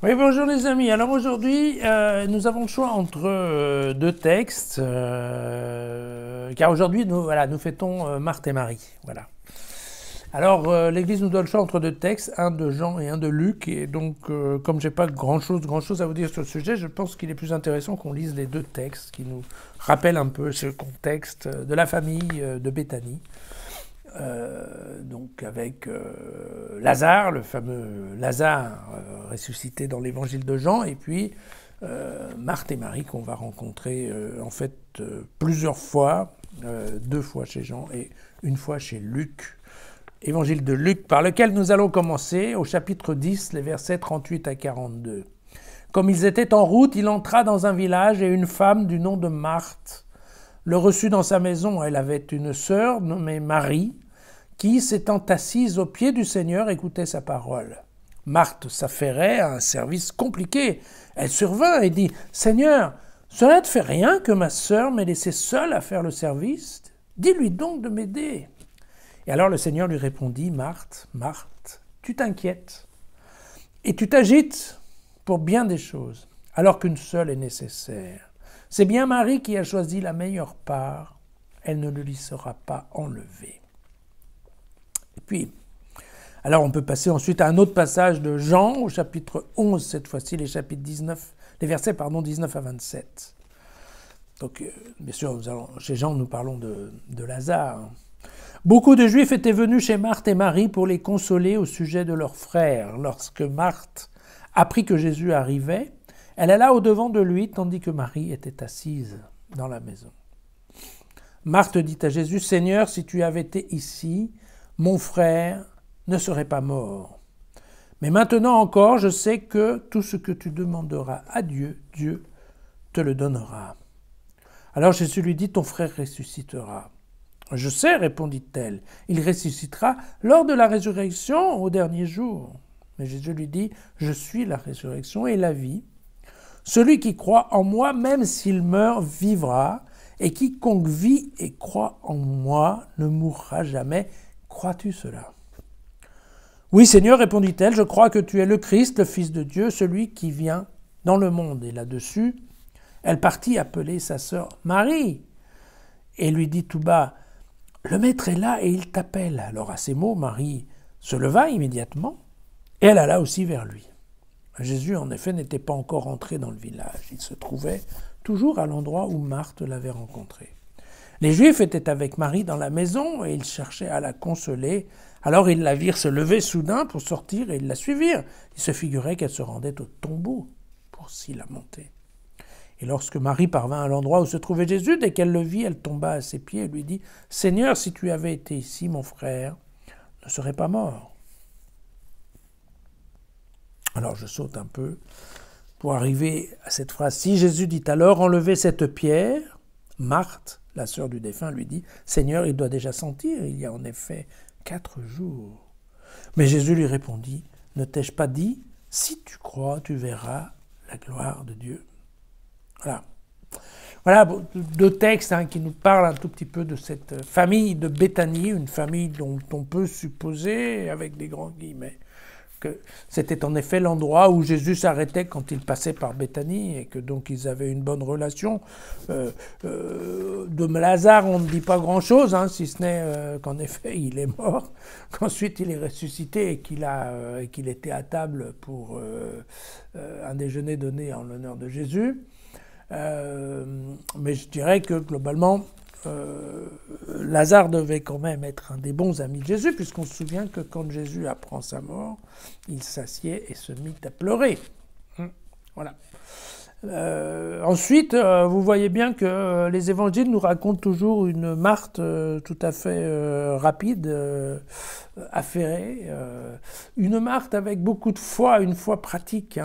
Oui, bonjour les amis. Alors aujourd'hui, nous avons le choix entre deux textes, car aujourd'hui, nous fêtons Marthe et Marie. Voilà. Alors, l'Église nous donne le choix entre deux textes, un de Jean et un de Luc. Et donc, comme j'ai pas grand-chose à vous dire sur le sujet, je pense qu'il est plus intéressant qu'on lise les deux textes qui nous rappellent un peu ce contexte de la famille de Béthanie. Donc avec Lazare, le fameux Lazare ressuscité dans l'évangile de Jean, et puis Marthe et Marie qu'on va rencontrer plusieurs fois, deux fois chez Jean et une fois chez Luc. Évangile de Luc, par lequel nous allons commencer au chapitre 10, les versets 38 à 42. Comme ils étaient en route, il entra dans un village et une femme du nom de Marthe le reçut dans sa maison. Elle avait une sœur nommée Marie, qui, s'étant assise aux pieds du Seigneur, écoutait sa parole. Marthe s'affairait à un service compliqué. Elle survint et dit « Seigneur, cela ne te fait rien que ma sœur m'ait laissée seule à faire le service? Dis-lui donc de m'aider. » Et alors le Seigneur lui répondit « Marthe, Marthe, tu t'inquiètes et tu t'agites pour bien des choses, alors qu'une seule est nécessaire. C'est bien Marie qui a choisi la meilleure part, elle ne lui sera pas enlevée. » Et puis, alors on peut passer ensuite à un autre passage de Jean, au chapitre 11, cette fois-ci, les versets 19 à 27. Donc, bien sûr, chez Jean, nous parlons de Lazare. Beaucoup de Juifs étaient venus chez Marthe et Marie pour les consoler au sujet de leur frère. Lorsque Marthe apprit que Jésus arrivait, elle alla au-devant de lui, tandis que Marie était assise dans la maison. Marthe dit à Jésus, « Seigneur, si tu avais été ici, mon frère ne serait pas mort. Mais maintenant encore, je sais que tout ce que tu demanderas à Dieu, Dieu te le donnera. » Alors Jésus lui dit, « Ton frère ressuscitera. » « Je sais, répondit-elle, il ressuscitera lors de la résurrection au dernier jour. » Mais Jésus lui dit, « Je suis la résurrection et la vie. Celui qui croit en moi, même s'il meurt, vivra, et quiconque vit et croit en moi ne mourra jamais. Crois-tu cela? » « Oui, Seigneur, répondit-elle, je crois que tu es le Christ, le Fils de Dieu, celui qui vient dans le monde. » Et là-dessus, elle partit appeler sa sœur Marie, et lui dit tout bas, « Le Maître est là et il t'appelle. » Alors à ces mots, Marie se leva immédiatement, et elle alla aussi vers lui. Jésus, en effet, n'était pas encore entré dans le village. Il se trouvait toujours à l'endroit où Marthe l'avait rencontré. Les Juifs étaient avec Marie dans la maison et ils cherchaient à la consoler. Alors ils la virent se lever soudain pour sortir et ils la suivirent. Ils se figuraient qu'elle se rendait au tombeau pour s'y lamenter. Et lorsque Marie parvint à l'endroit où se trouvait Jésus, dès qu'elle le vit, elle tomba à ses pieds et lui dit « Seigneur, si tu avais été ici, mon frère ne serait pas mort. » Alors je saute un peu pour arriver à cette phrase. Si Jésus dit alors « Enlevez cette pierre », Marthe, la sœur du défunt, lui dit « Seigneur, il doit déjà sentir, il y a en effet 4 jours. » Mais Jésus lui répondit « Ne t'ai-je pas dit, si tu crois, tu verras la gloire de Dieu. » Voilà deux textes qui nous parlent un tout petit peu de cette famille de Béthanie, une famille dont on peut supposer, avec des grands guillemets, que c'était en effet l'endroit où Jésus s'arrêtait quand il passait par Béthanie et que donc ils avaient une bonne relation. De Lazare, on ne dit pas grand-chose, si ce n'est qu'en effet il est mort, qu'ensuite il est ressuscité et qu'il était à table pour un déjeuner donné en l'honneur de Jésus. Mais je dirais que globalement, Lazare devait quand même être un des bons amis de Jésus, puisqu'on se souvient que quand Jésus apprend sa mort, il s'assied et se mit à pleurer. Voilà. Ensuite, vous voyez bien que les évangiles nous racontent toujours une Marthe tout à fait rapide, affairée, une Marthe avec beaucoup de foi, une foi pratique,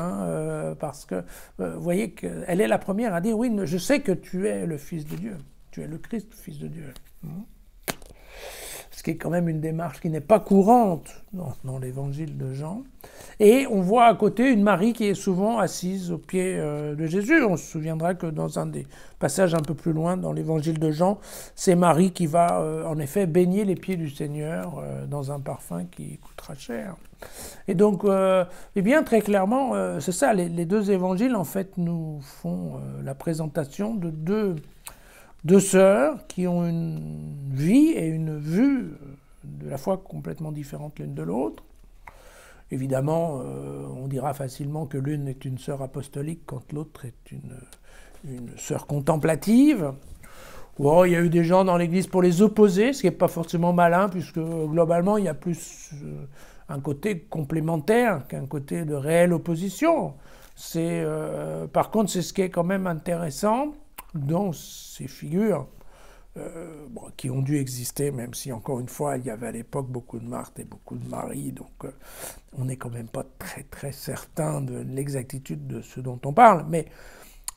parce que vous voyez qu'elle est la première à dire « Oui, je sais que tu es le Fils de Dieu, tu es le Christ, le Fils de Dieu. » ce qui est quand même une démarche qui n'est pas courante dans l'évangile de Jean. Et on voit à côté une Marie qui est souvent assise aux pieds de Jésus. On se souviendra que dans un des passages un peu plus loin dans l'évangile de Jean, c'est Marie qui va en effet baigner les pieds du Seigneur dans un parfum qui coûtera cher. Et donc, eh bien, très clairement, c'est ça, les deux évangiles, en fait, nous font la présentation de deux sœurs qui ont une vie et une vue de la foi complètement différentes l'une de l'autre. Évidemment, on dira facilement que l'une est une sœur apostolique quand l'autre est une sœur contemplative. Oh, il y a eu des gens dans l'Église pour les opposer, ce qui n'est pas forcément malin, puisque globalement, il y a plus un côté complémentaire qu'un côté de réelle opposition. Par contre, c'est ce qui est quand même intéressant dans ces figures qui ont dû exister, même si, encore une fois, il y avait à l'époque beaucoup de Marthe et beaucoup de Marie, donc on n'est quand même pas très très certain de l'exactitude de ce dont on parle. Mais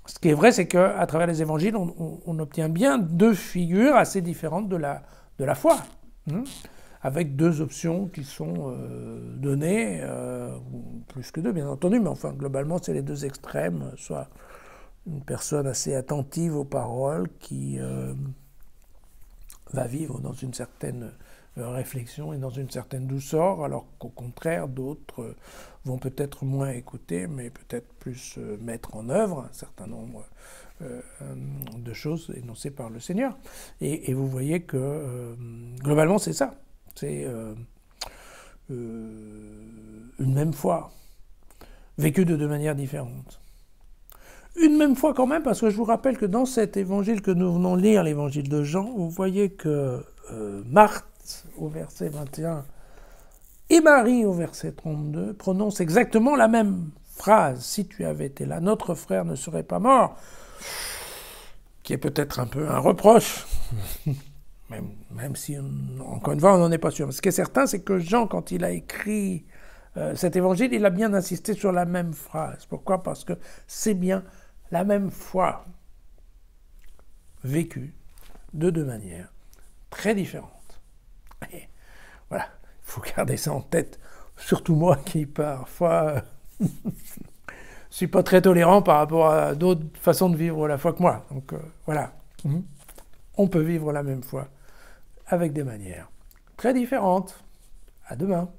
ce qui est vrai, c'est qu'à travers les évangiles, on obtient bien deux figures assez différentes de la foi, avec deux options qui sont données, plus que deux bien entendu, mais enfin globalement c'est les deux extrêmes, soit une personne assez attentive aux paroles qui va vivre dans une certaine réflexion et dans une certaine douceur, alors qu'au contraire, d'autres vont peut-être moins écouter, mais peut-être plus mettre en œuvre un certain nombre de choses énoncées par le Seigneur. Et vous voyez que, globalement, c'est ça. C'est une même foi, vécue de deux manières différentes. Une même fois quand même, parce que je vous rappelle que dans cet évangile que nous venons de lire, l'évangile de Jean, vous voyez que Marthe, au verset 21, et Marie, au verset 32, prononcent exactement la même phrase. « Si tu avais été là, notre frère ne serait pas mort », qui est peut-être un peu un reproche, même si, encore une fois, on n'en est pas sûr. Ce qui est certain, c'est que Jean, quand il a écrit cet évangile, il a bien insisté sur la même phrase. Pourquoi ? Parce que c'est bien la même foi vécue de deux manières très différentes. Et voilà, il faut garder ça en tête, surtout moi qui parfois suis pas très tolérant par rapport à d'autres façons de vivre la foi que moi. Donc voilà, on peut vivre la même foi avec des manières très différentes. À demain.